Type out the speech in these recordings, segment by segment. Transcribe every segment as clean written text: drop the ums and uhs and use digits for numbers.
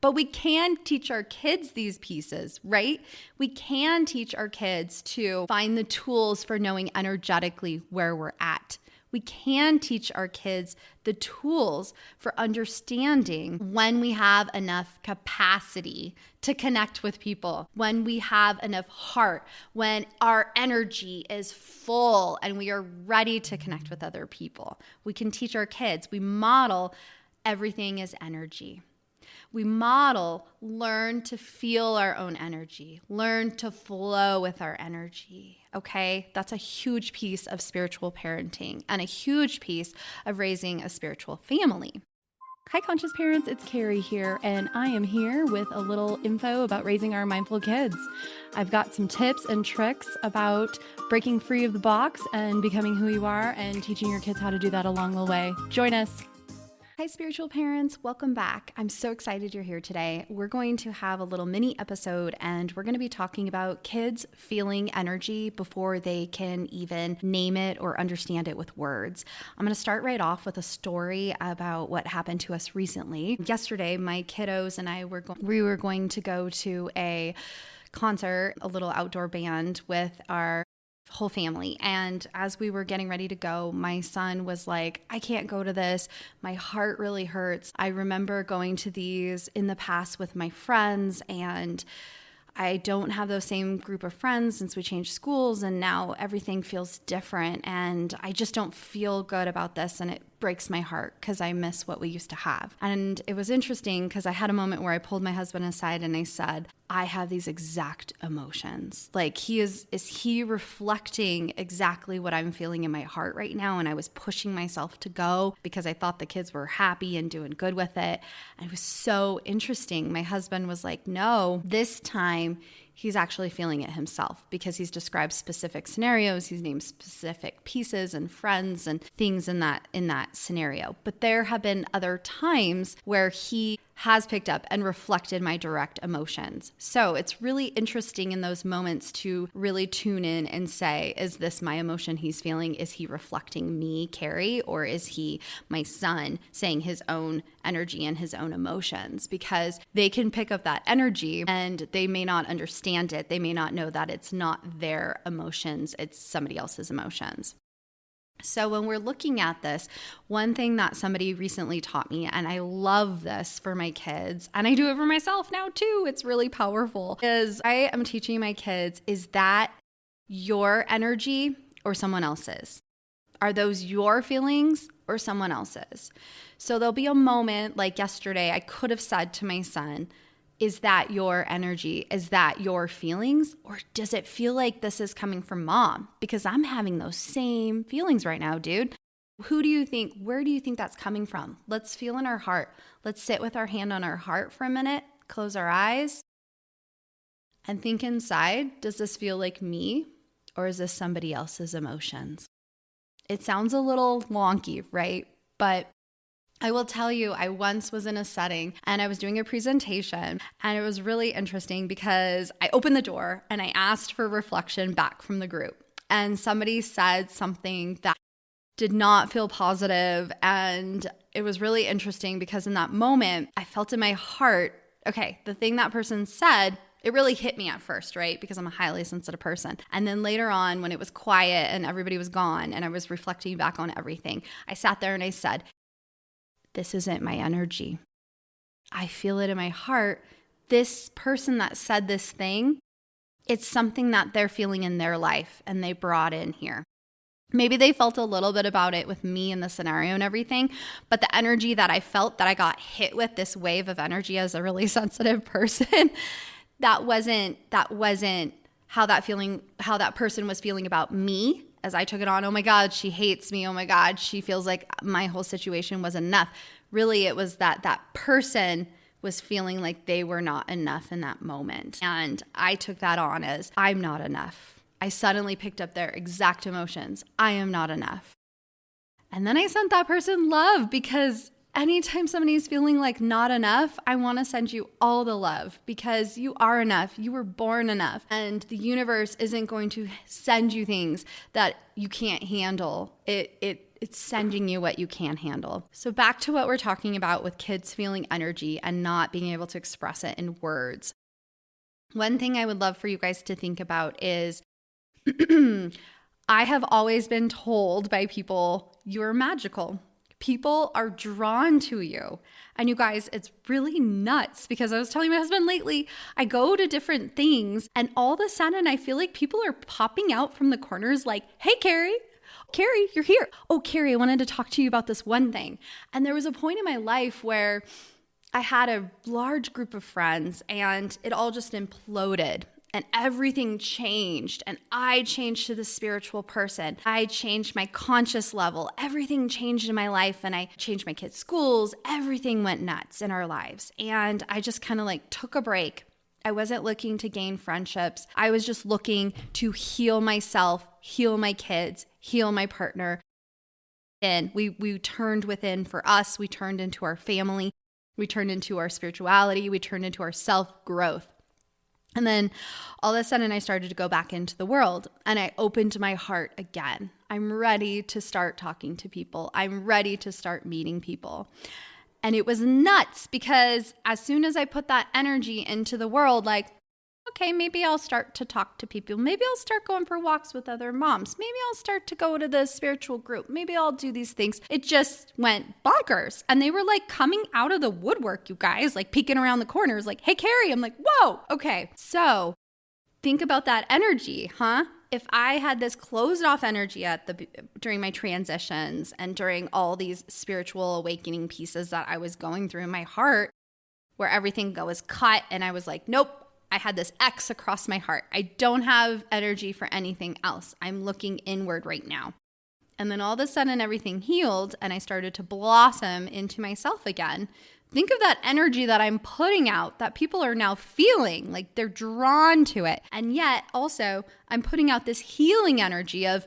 But we can teach our kids these pieces, right? We can teach our kids to find the tools for knowing energetically where we're at. We can teach our kids the tools for understanding when we have enough capacity to connect with people, when we have enough heart, when our energy is full and we are ready to connect with other people. We can teach our kids. We model everything is energy. We model, learn to feel our own energy, learn to flow with our energy, okay? That's a huge piece of spiritual parenting and a huge piece of raising a spiritual family. Hi, Conscious Parents, it's Carrie here, and I am here with a little info about raising our mindful kids. I've got some tips and tricks about breaking free of the box and becoming who you are and teaching your kids how to do that along the way. Join us. Hi, spiritual parents. Welcome back. I'm so excited you're here today. We're going to have a little mini episode and we're going to be talking about kids feeling energy before they can even name it or understand it with words. I'm going to start right off with a story about what happened to us recently. Yesterday, my kiddos and I were going to go to a concert, a little outdoor band with our whole family. And as we were getting ready to go, my son was like, I can't go to this. My heart really hurts. I remember going to these in the past with my friends, and I don't have those same group of friends since we changed schools, and now everything feels different. And I just don't feel good about this. And it breaks my heart because I miss what we used to have. And it was interesting because I had a moment where I pulled my husband aside and I said, I have these exact emotions. Like is he reflecting exactly what I'm feeling in my heart right now? And I was pushing myself to go because I thought the kids were happy and doing good with it. And it was so interesting. My husband was like, no, this time he's actually feeling it himself because he's described specific scenarios. He's named specific pieces and friends and things in that scenario. But there have been other times where he has picked up and reflected my direct emotions. So it's really interesting in those moments to really tune in and say, is this my emotion he's feeling? Is he reflecting me, Carrie, or is he my son saying his own energy and his own emotions? Because they can pick up that energy and they may not understand it. They may not know that it's not their emotions, it's somebody else's emotions. So when we're looking at this, one thing that somebody recently taught me, and I love this for my kids, and I do it for myself now too, it's really powerful, is I am teaching my kids, is that your energy or someone else's? Are those your feelings or someone else's? So there'll be a moment like yesterday, I could have said to my son, is that your energy? Is that your feelings? Or does it feel like this is coming from mom? Because I'm having those same feelings right now, dude. Where do you think that's coming from? Let's feel in our heart. Let's sit with our hand on our heart for a minute, close our eyes, and think inside, does this feel like me? Or is this somebody else's emotions? It sounds a little wonky, right? But I will tell you, I once was in a setting and I was doing a presentation, and it was really interesting because I opened the door and I asked for reflection back from the group. And somebody said something that did not feel positive. And it was really interesting because in that moment, I felt in my heart, okay, the thing that person said, it really hit me at first, right? Because I'm a highly sensitive person. And then later on, when it was quiet and everybody was gone and I was reflecting back on everything, I sat there and I said, this isn't my energy. I feel it in my heart. This person that said this thing, it's something that they're feeling in their life and they brought in here. Maybe they felt a little bit about it with me in the scenario and everything, but the energy that I felt, that I got hit with, this wave of energy as a really sensitive person, that wasn't how that person was feeling about me. As I took it on, oh my God, she hates me. Oh my God, she feels like my whole situation was enough. Really, it was that person was feeling like they were not enough in that moment. And I took that on as, I'm not enough. I suddenly picked up their exact emotions. I am not enough. And then I sent that person love, because anytime somebody's feeling like not enough, I want to send you all the love, because you are enough. You were born enough. And the universe isn't going to send you things that you can't handle. It's sending you what you can handle. So back to what we're talking about with kids feeling energy and not being able to express it in words. One thing I would love for you guys to think about is I have always been told by people, you're magical. People are drawn to you. And you guys, it's really nuts because I was telling my husband lately, I go to different things and all of a sudden I feel like people are popping out from the corners like, hey, Carrie, you're here. Oh, Carrie, I wanted to talk to you about this one thing. And there was a point in my life where I had a large group of friends and it all just imploded. And everything changed, and I changed to the spiritual person. I changed my conscious level. Everything changed in my life, and I changed my kids' schools. Everything went nuts in our lives. And I just kind of like took a break. I wasn't looking to gain friendships. I was just looking to heal myself, heal my kids, heal my partner. And we turned within for us. We turned into our family. We turned into our spirituality. We turned into our self-growth. And then all of a sudden I started to go back into the world and I opened my heart again. I'm ready to start talking to people. I'm ready to start meeting people. And it was nuts because as soon as I put that energy into the world, like, okay, maybe I'll start to talk to people. Maybe I'll start going for walks with other moms. Maybe I'll start to go to the spiritual group. Maybe I'll do these things. It just went bonkers. And they were like coming out of the woodwork, you guys, like peeking around the corners, like, hey, Carrie. I'm like, whoa, okay. So think about that energy, huh? If I had this closed off energy during my transitions and during all these spiritual awakening pieces that I was going through in my heart, where everything was cut and I was like, nope. I had this X across my heart. I don't have energy for anything else. I'm looking inward right now. And then all of a sudden everything healed and I started to blossom into myself again. Think of that energy that I'm putting out that people are now feeling, like they're drawn to it. And yet also I'm putting out this healing energy of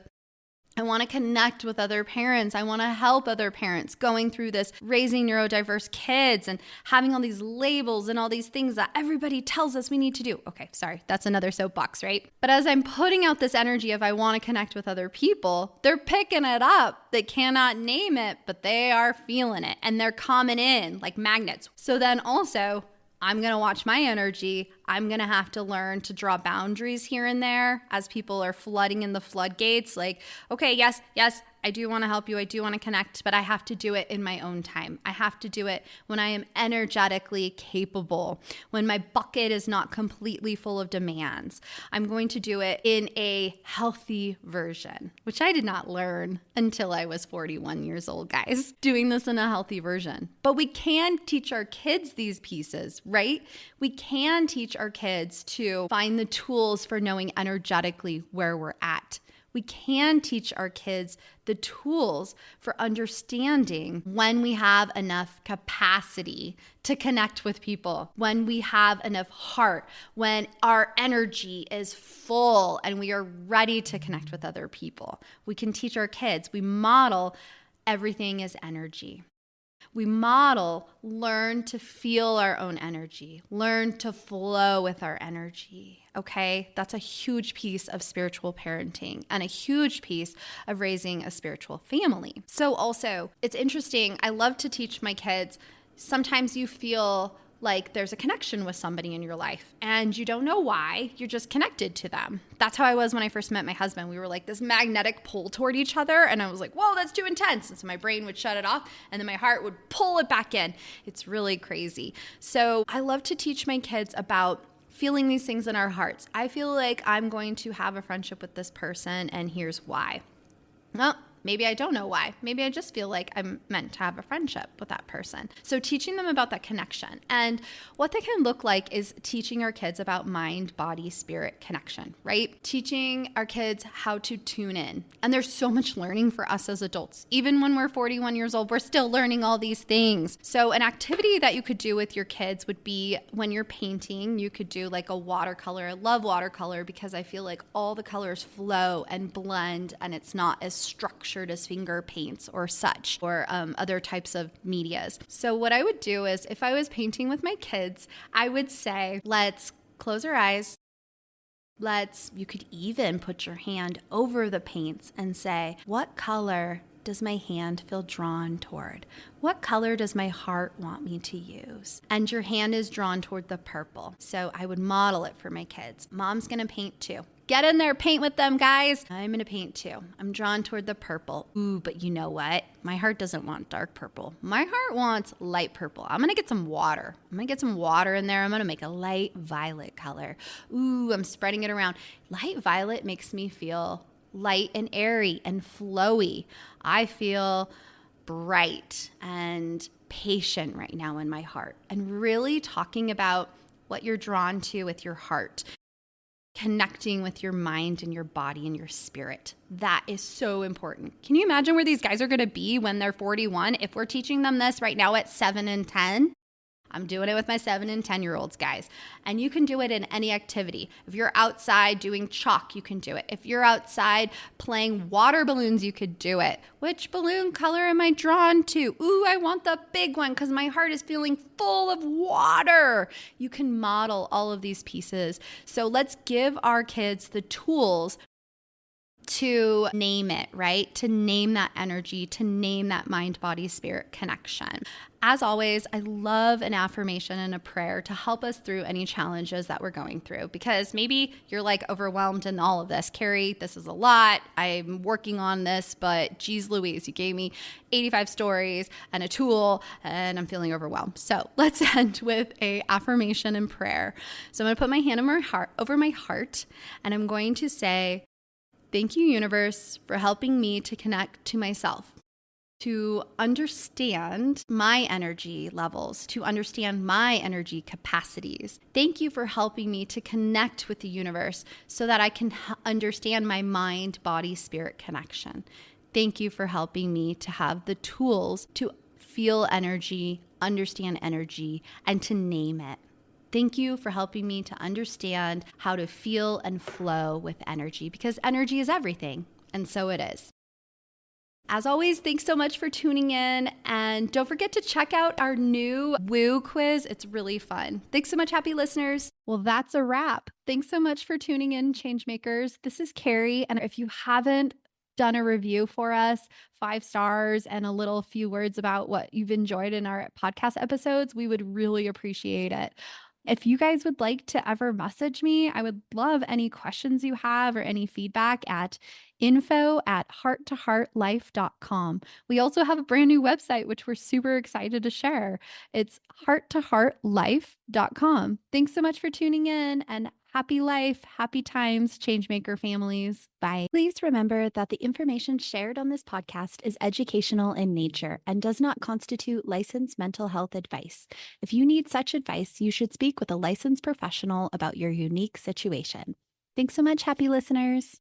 I want to connect with other parents. I want to help other parents going through this raising neurodiverse kids and having all these labels and all these things that everybody tells us we need to do. Okay, sorry, that's another soapbox, right? But as I'm putting out this energy of I want to connect with other people, they're picking it up. They cannot name it, but they are feeling it and they're coming in like magnets. So then also, I'm going to watch my energy. I'm going to have to learn to draw boundaries here and there as people are flooding in the floodgates. Like, okay, yes, I do want to help you. I do want to connect, but I have to do it in my own time. I have to do it when I am energetically capable, when my bucket is not completely full of demands. I'm going to do it in a healthy version, which I did not learn until I was 41 years old, guys, doing this in a healthy version. But we can teach our kids these pieces, right? We can teach our kids to find the tools for knowing energetically where we're at. We can teach our kids the tools for understanding when we have enough capacity to connect with people, when we have enough heart, when our energy is full and we are ready to connect with other people. We can teach our kids. We model everything is energy. We model, learn to feel our own energy, learn to flow with our energy, okay? That's a huge piece of spiritual parenting and a huge piece of raising a spiritual family. So also, it's interesting, I love to teach my kids, sometimes you feel like there's a connection with somebody in your life and you don't know why, you're just connected to them. That's how I was when I first met my husband. We were like this magnetic pull toward each other and I was like, whoa, that's too intense. And so my brain would shut it off and then my heart would pull it back in. It's really crazy. So I love to teach my kids about feeling these things in our hearts. I feel like I'm going to have a friendship with this person and here's why. Well, maybe I don't know why. Maybe I just feel like I'm meant to have a friendship with that person. So teaching them about that connection. And what that can look like is teaching our kids about mind, body, spirit connection, right? Teaching our kids how to tune in. And there's so much learning for us as adults. Even when we're 41 years old, we're still learning all these things. So an activity that you could do with your kids would be when you're painting, you could do like a watercolor. I love watercolor because I feel like all the colors flow and blend and it's not as structured as finger paints or such, or other types of medias. So what I would do is if I was painting with my kids, I would say, let's close our eyes. You could even put your hand over the paints and say, what color does my hand feel drawn toward? What color does my heart want me to use? And your hand is drawn toward the purple. So I would model it for my kids. Mom's going to paint too. Get in there, paint with them, guys. I'm going to paint too. I'm drawn toward the purple. Ooh, but you know what? My heart doesn't want dark purple. My heart wants light purple. I'm going to get some water. I'm going to get some water in there. I'm going to make a light violet color. Ooh, I'm spreading it around. Light violet makes me feel light and airy and flowy. I feel bright and patient right now in my heart. And really talking about what you're drawn to with your heart. Connecting with your mind and your body and your spirit. That is so important. Can you imagine where these guys are going to be when they're 41 if we're teaching them this right now at 7 and 10? I'm doing it with my 7 and 10-year-olds, guys. And you can do it in any activity. If you're outside doing chalk, you can do it. If you're outside playing water balloons, you could do it. Which balloon color am I drawn to? Ooh, I want the big one because my heart is feeling full of water. You can model all of these pieces. So let's give our kids the tools to name it, right? To name that energy, to name that mind, body, spirit connection. As always, I love an affirmation and a prayer to help us through any challenges that we're going through, because maybe you're like overwhelmed in all of this. Carrie, this is a lot. I'm working on this, but geez Louise, you gave me 85 stories and a tool and I'm feeling overwhelmed. So let's end with a affirmation and prayer. So I'm going to put my hand over my heart and I'm going to say, thank you, universe, for helping me to connect to myself, to understand my energy levels, to understand my energy capacities. Thank you for helping me to connect with the universe so that I can understand my mind, body, spirit connection. Thank you for helping me to have the tools to feel energy, understand energy, and to name it. Thank you for helping me to understand how to feel and flow with energy, because energy is everything, and so it is. As always, thanks so much for tuning in, and don't forget to check out our new Woo quiz. It's really fun. Thanks so much, happy listeners. Well, that's a wrap. Thanks so much for tuning in, Changemakers. This is Carrie, and if you haven't done a review for us, 5 stars and a few words about what you've enjoyed in our podcast episodes, we would really appreciate it. If you guys would like to ever message me, I would love any questions you have or any feedback at info@hearttoheartlife.com. We also have a brand new website, which we're super excited to share. It's hearttoheartlife.com. Thanks so much for tuning in, and happy life, happy times, Changemaker families. Bye. Please remember that the information shared on this podcast is educational in nature and does not constitute licensed mental health advice. If you need such advice, you should speak with a licensed professional about your unique situation. Thanks so much, happy listeners.